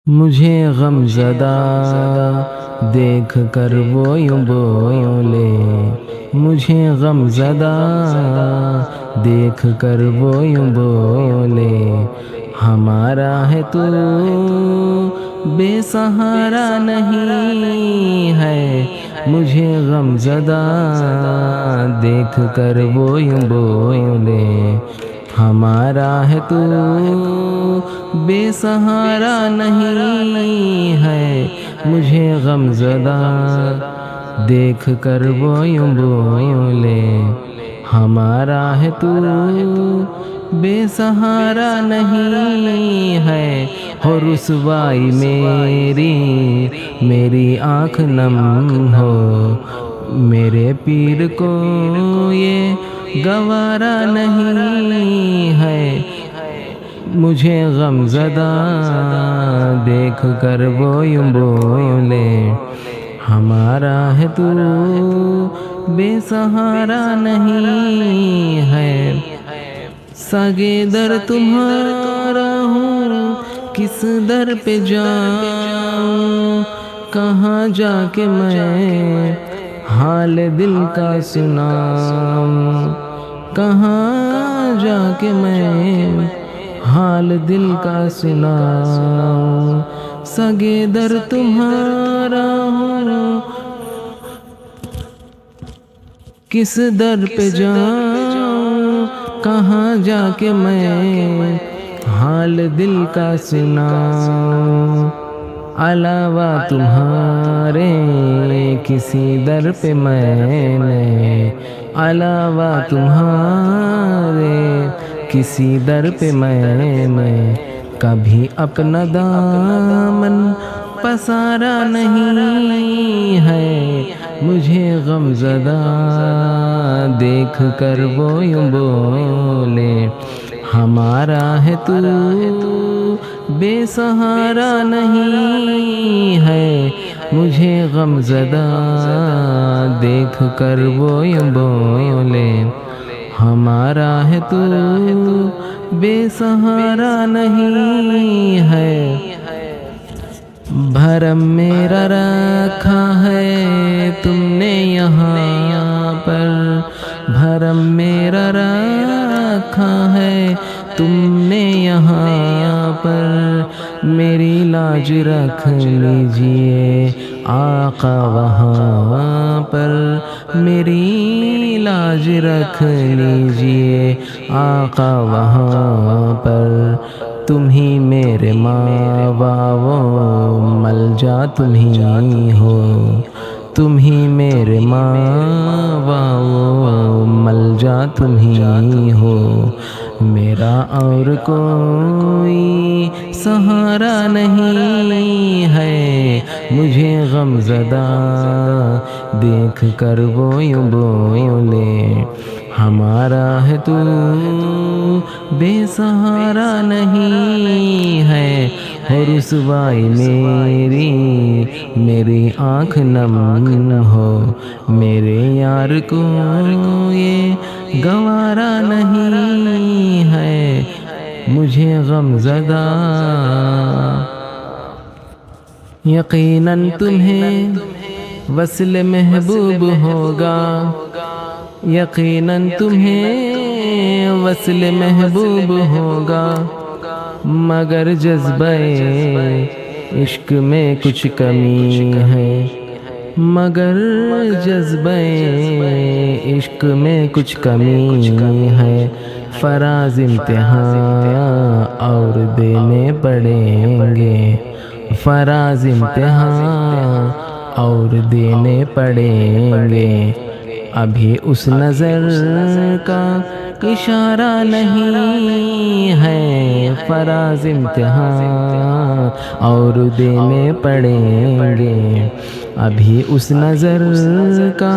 مجھے غم زدہ دیکھ کر وہ یوں بولے، مجھے غم زدہ دیکھ کر وہ یوں بولے، ہمارا ہے تو بے سہارا نہیں ہے۔ مجھے غم زدہ دیکھ کر وہ یوں بولے، ہمارا ہے تو بے سہارا نہیں ہے۔ مجھے غم زدہ دیکھ کر وہ یوں بولے، ہمارا ہے تو بے سہارا نہیں ہے۔ ہو رسوائی میری آنکھ نم ہو، میرے پیر کو یہ گوارا نہیں ہے۔ مجھے غم زدہ دیکھ کر وہ یوں بولے، ہمارا ہے تو بے سہارا نہیں ہے۔ ساگے در تمہارا ہوں، کس در پہ جاؤں، کہاں جا کے میں حال دل کا سناؤں، کہاں جا کے میں حال دل کا سناؤں۔ سگے در تمہارا ہوں، کس در پہ جاؤں، کہاں جا کے میں حال دل کا سناؤں۔ علاوہ تمہارے کسی در پہ میں نے، علاوہ تمہارے کسی در پہ میں نے کبھی اپنا دامن پسارا نہیں ہے۔ مجھے غم زدہ دیکھ کر وہ یوں بولے، ہمارا ہے تو بے سہارا نہیں ہے۔ مجھے غم زدہ دیکھ کر وہ یوں بولے، ہمارا ہے تو بے سہارا نہیں ہے۔ بھرم میرا رکھا ہے تم نے یہاں پر، بھرم میرا رکھا ہے تم نے یہاں پر، میری لاج رکھ لیجئے آقا وہاں پر، میری لاج رکھ لیجئے آقا وہاں پر۔ تم ہی میرے ماوا و ملجا تم ہی ہو، تم ہی میرے ماوا و ملجا تم ہی ہو، میرا اور کوئی سہارا نہیں ہے۔ مجھے غم زدہ دیکھ کر وہ یوں بولے، ہمارا ہے تو بے سہارا نہیں ہے۔ ہو رسوائی میری آنکھ نم ہو، میرے یار کو یہ گوارا نہیں ہے۔ مجھے غم زدہ یقیناً تمہیں وصل محبوب ہوگا، یقیناً تمہیں وصل محبوب ہوگا، مگر جذبہ عشق میں کچھ کمی ہے، مگر جذبہ عشق میں کچھ کمی ہے۔ فراز امتحان اور دینے پڑیں گے، فراز امتحان اور دینے پڑیں گے، ابھی اس نظر کا اشارہ نہیں ہے۔ فراز امتحان اور دینے پڑیں گے، ابھی اس نظر کا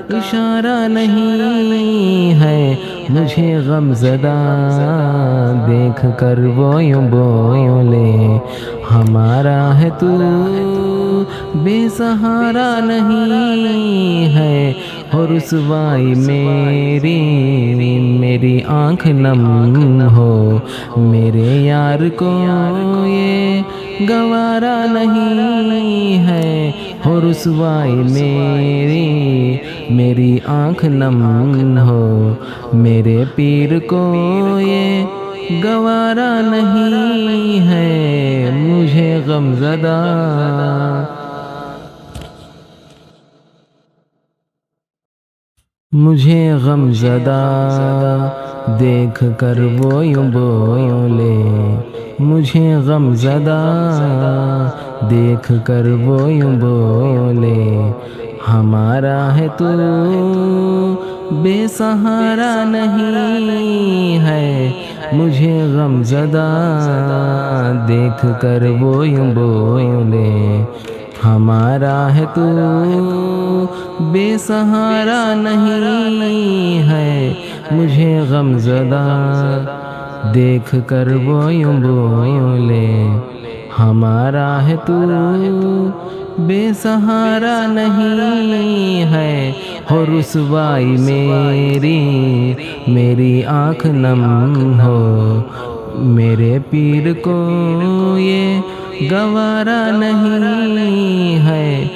اشارہ نہیں ہے۔ مجھے غم زدہ دیکھ کر وہ یوں بولے، ہمارا ہے تو بے سہارا نہیں ہے۔ ہو رسوائی میری آنکھ نم ہو، میرے یار کو یہ گوارا نہیں ہے ہو رسوائی میری آنکھ نم ہو میرے پیر کو یہ گوارا نہیں ہے مجھے غم زدہ دیکھ کر وہ یوں بولے مجھے غم زدہ دیکھ کر وہ یوں بولے ہمارا ہے تو بے سہارا نہیں ہے مجھے غم زدہ دیکھ کر وہ یوں بولے ہمارا ہے تو بے سہارا نہیں ہے مجھے غم زدہ دیکھ کر وہ یوں بولے ہمارا ہے تو بے سہارا نہیں ہے ہو رسوائی میری آنکھ نم ہو میرے پیر کو یہ گوارا نہیں ہے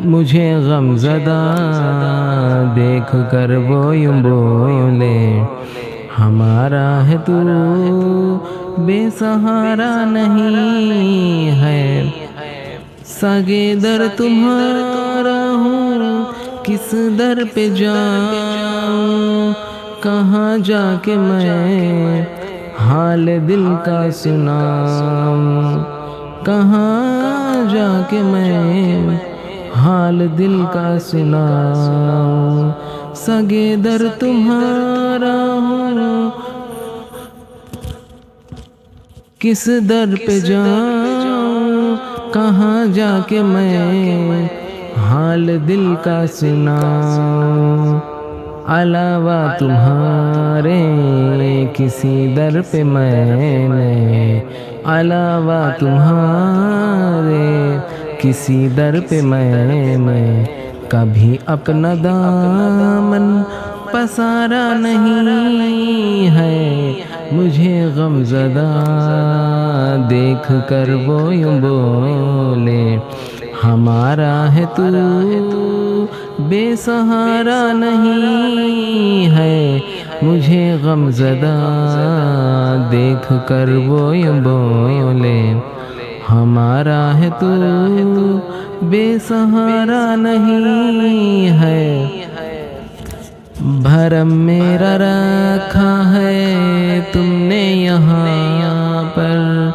مجھے غم زدہ دیکھ کر وہ یوں بولے ہمارا ہے تو بے سہارا نہیں ہے سگے در تمہارا ہوں کس در پہ جاؤں کہاں جا کے میں حال دل کا سناؤں کہاں جا کے میں حال دل کا سناؤں سگے در تمہارا ہوں کس در پہ جاؤں کہاں جا کے میں حال دل کا سناؤں علاوہ تمہارے کسی در پہ میں نے علاوہ تمہارے کسی در پہ میں نے کبھی اپنا دامن پسارا نہیں ہے مجھے غم زدہ دیکھ کر وہ یوں بولے ہمارا ہے تو بے سہارا نہیں ہے مجھے غم زدہ دیکھ کر وہ یوں بولے ہمارا ہے تو بے سہارا نہیں ہے بھرم میرا رکھا ہے تم نے یہاں پر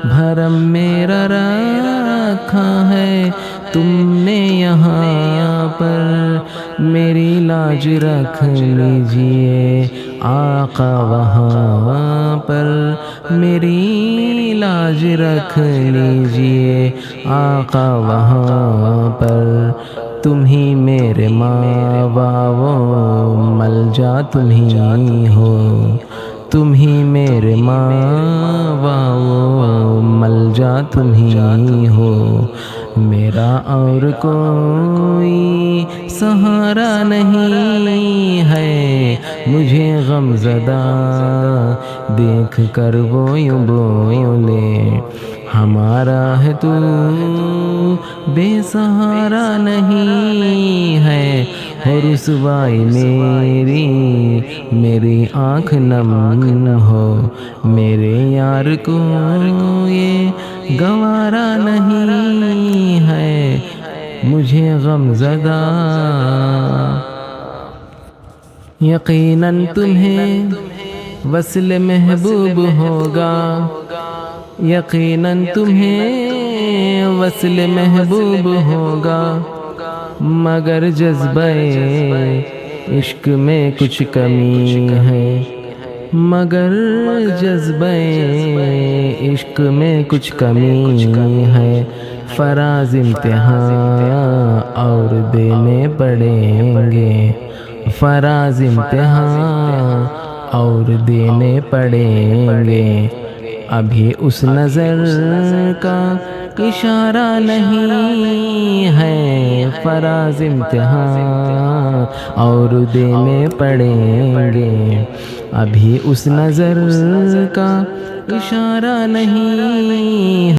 بھرم میرا رکھا ہے تم نے یہاں پر میری لاج رکھ لیجئے آقا وہاں پر میری لاج رکھ لیجئے آقا وہاں پر تم ہی میرے ماوا و ملجا تم ہی ہو تم ہی میرے ماوا و ملجا تم ہی ہو میرا اور کوئی سہارا نہیں ہے مجھے غم زدہ دیکھ کر وہ یوں بولے ہمارا ہے تو بے سہارا نہیں ہے ہو رسوائی میری آنکھ نم ہو میرے یار کو یہ گوارا نہیں ہے مجھے غم زدہ یقیناً تمہیں وصل محبوب ہوگا یقیناً تمہیں وصل محبوب ہوگا مگر جذبہ عشق میں کچھ کمی ہے مگر جذبہ عشق میں کچھ کمی ہے فراز امتحان اور دینے پڑیں گے فراز امتحان اور دینے پڑیں گے ابھی اس نظر کا اشارہ نہیں ہے فراز امتحان اور دینے پڑیں گے ابھی اس نظر کا اشارہ نہیں